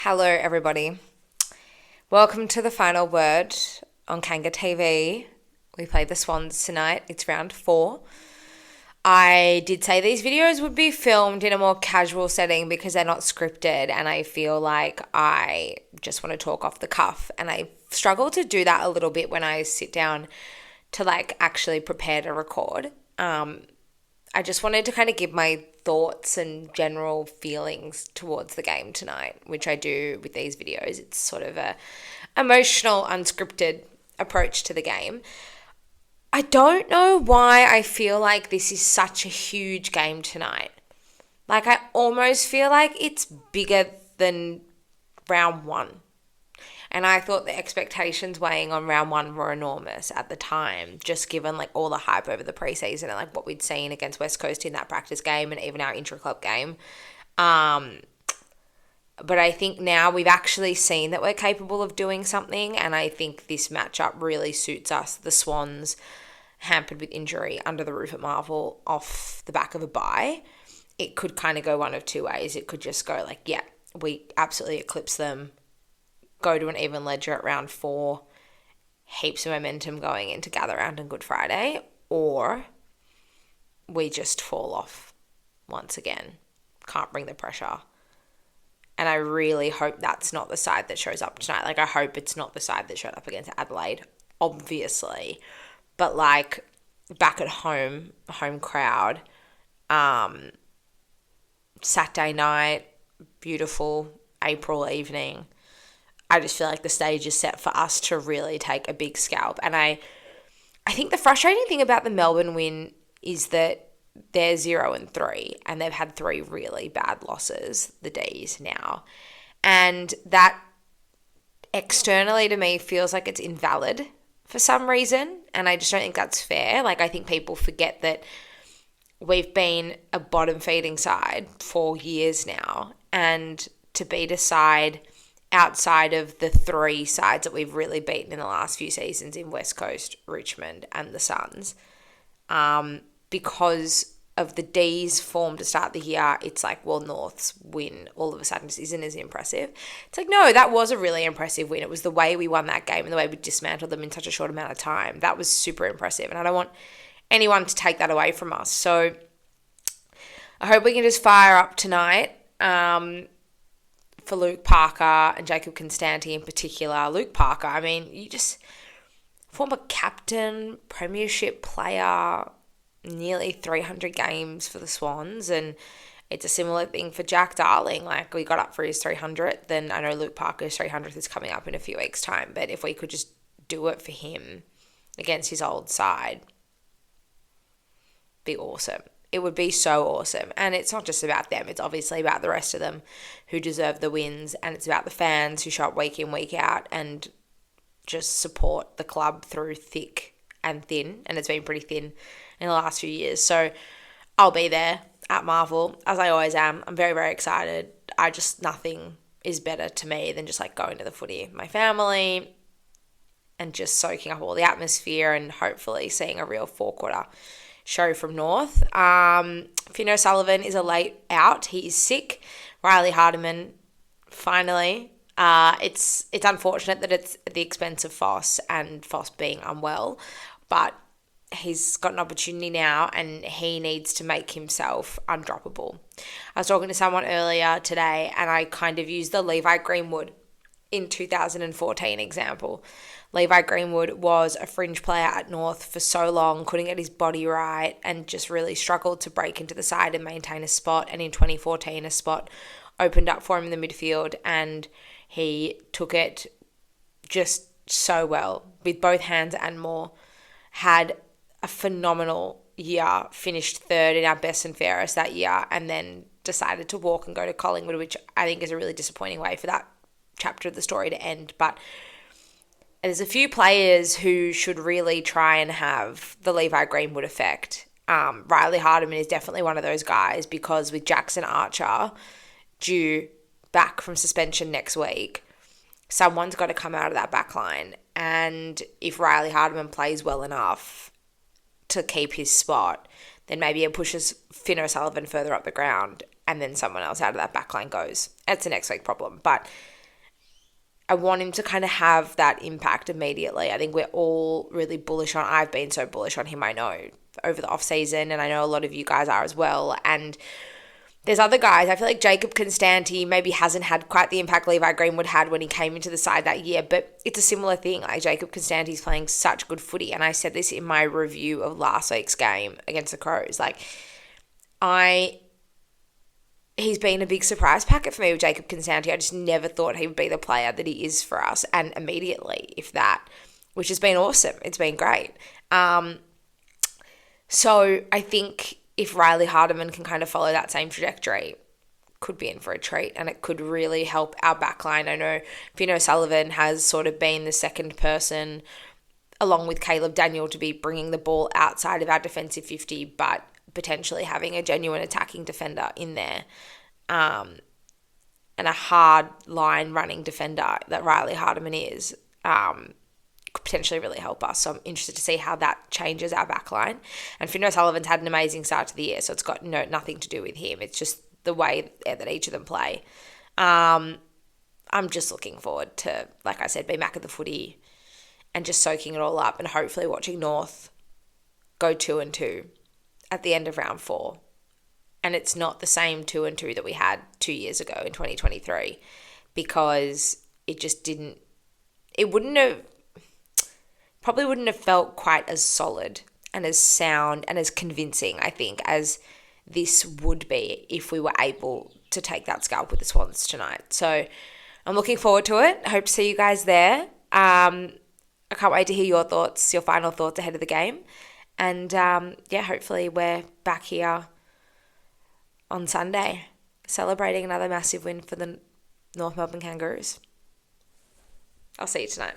Hello, everybody. Welcome to the final word on Kanga TV. We played the Swans tonight. It's round 4. I did say these videos would be filmed in a more casual setting because they're not scripted, and I feel like I just want to talk off the cuff, and I struggle to do that a little bit when I sit down to actually prepare to record. I just wanted to kind of give my thoughts and general feelings towards the game tonight, which I do with these videos. It's sort of a emotional, unscripted approach to the game. I don't know why I feel like this is such a huge game tonight. I almost feel like it's bigger than round 1. And I thought the expectations weighing on round 1 were enormous at the time, just given all the hype over the preseason and what we'd seen against West Coast in that practice game and even our intra-club game. But I think now we've actually seen that we're capable of doing something, and I think this matchup really suits us. The Swans, hampered with injury, under the roof at Marvel, off the back of a bye. It could kind of go one of two ways. It could just go we absolutely eclipse them, go to an even ledger at round 4, heaps of momentum going into Gather Round and Good Friday, or we just fall off once again, can't bring the pressure. And I really hope that's not the side that shows up tonight. I hope it's not the side that showed up against Adelaide, obviously. But back at home crowd, Saturday night, beautiful April evening, I just feel like the stage is set for us to really take a big scalp. And I think the frustrating thing about the Melbourne win is that they're 0-3 and they've had 3 really bad losses, the D's now. And that externally to me feels like it's invalid for some reason. And I just don't think that's fair. I think people forget that we've been a bottom feeding side for years now. And to beat a side outside of the 3 sides that we've really beaten in the last few seasons in West Coast, Richmond and the Suns, because of the D's form to start the year, it's North's win all of a sudden just isn't as impressive. It's no, that was a really impressive win. It was the way we won that game and the way we dismantled them in such a short amount of time. That was super impressive, and I don't want anyone to take that away from us. So I hope we can just fire up tonight. For Luke Parker and Jacob Constanti in particular. Luke Parker, you just former captain, premiership player, nearly 300 games for the Swans, and it's a similar thing for Jack Darling. We got up for his 300th, then I know Luke Parker's 300th is coming up in a few weeks' time, but if we could just do it for him against his old side, be awesome. It would be so awesome. And it's not just about them. It's obviously about the rest of them who deserve the wins. And it's about the fans who show up week in, week out and just support the club through thick and thin. And it's been pretty thin in the last few years. So I'll be there at Marvel, as I always am. I'm very, very excited. Nothing is better to me than just going to the footy with my family and just soaking up all the atmosphere and hopefully seeing a real 4-quarter show from North. Finn O'Sullivan is a late out. He is sick. Riley Hardiman, finally. It's unfortunate that it's at the expense of Foss and Foss being unwell, but he's got an opportunity now and he needs to make himself undroppable. I was talking to someone earlier today and I kind of used the Levi Greenwood in 2014 example. Levi Greenwood was a fringe player at North for so long, couldn't get his body right and just really struggled to break into the side and maintain a spot. And in 2014, a spot opened up for him in the midfield and he took it just so well with both hands and more. Had a phenomenal year, finished 3rd in our best and fairest that year, and then decided to walk and go to Collingwood, which I think is a really disappointing way for that chapter of the story to end. But there's a few players who should really try and have the Levi Greenwood effect. Riley Hardiman is definitely one of those guys because with Jackson Archer due back from suspension next week, someone's got to come out of that back line. And if Riley Hardiman plays well enough to keep his spot, then maybe it pushes Finn O'Sullivan further up the ground and then someone else out of that back line goes. It's a next week problem. But I want him to kind of have that impact immediately. I think we're all really bullish on, I've been so bullish on him, I know, over the off season, and I know a lot of you guys are as well. And there's other guys. I feel like Jacob Constanti maybe hasn't had quite the impact Levi Greenwood had when he came into the side that year, but it's a similar thing. Like, Jacob Constanti's playing such good footy, and I said this in my review of last week's game against the Crows. Like, he's been a big surprise packet for me with Jacob Constanti. I just never thought he would be the player that he is for us, and immediately, if that, which has been awesome. It's been great. So I think if Riley Hardiman can kind of follow that same trajectory, could be in for a treat, and it could really help our backline. I know Fino Sullivan has sort of been the second person, along with Caleb Daniel, to be bringing the ball outside of our defensive 50, but potentially having a genuine attacking defender in there, and a hard line running defender that Riley Hardiman is, could potentially really help us. So I'm interested to see how that changes our backline. And Fino Sullivan's had an amazing start to the year, so it's got nothing to do with him. It's just the way that each of them play. I'm just looking forward to, like I said, be back at the footy and just soaking it all up, and hopefully watching North go 2-2 at the end of round 4. And it's not the same 2-2 that we had 2 years ago in 2023, because it just didn't, probably wouldn't have felt quite as solid and as sound and as convincing, I think, as this would be if we were able to take that scalp with the Swans tonight. So I'm looking forward to it. I hope to see you guys there. I can't wait to hear your thoughts, your final thoughts ahead of the game. And hopefully we're back here on Sunday celebrating another massive win for the North Melbourne Kangaroos. I'll see you tonight.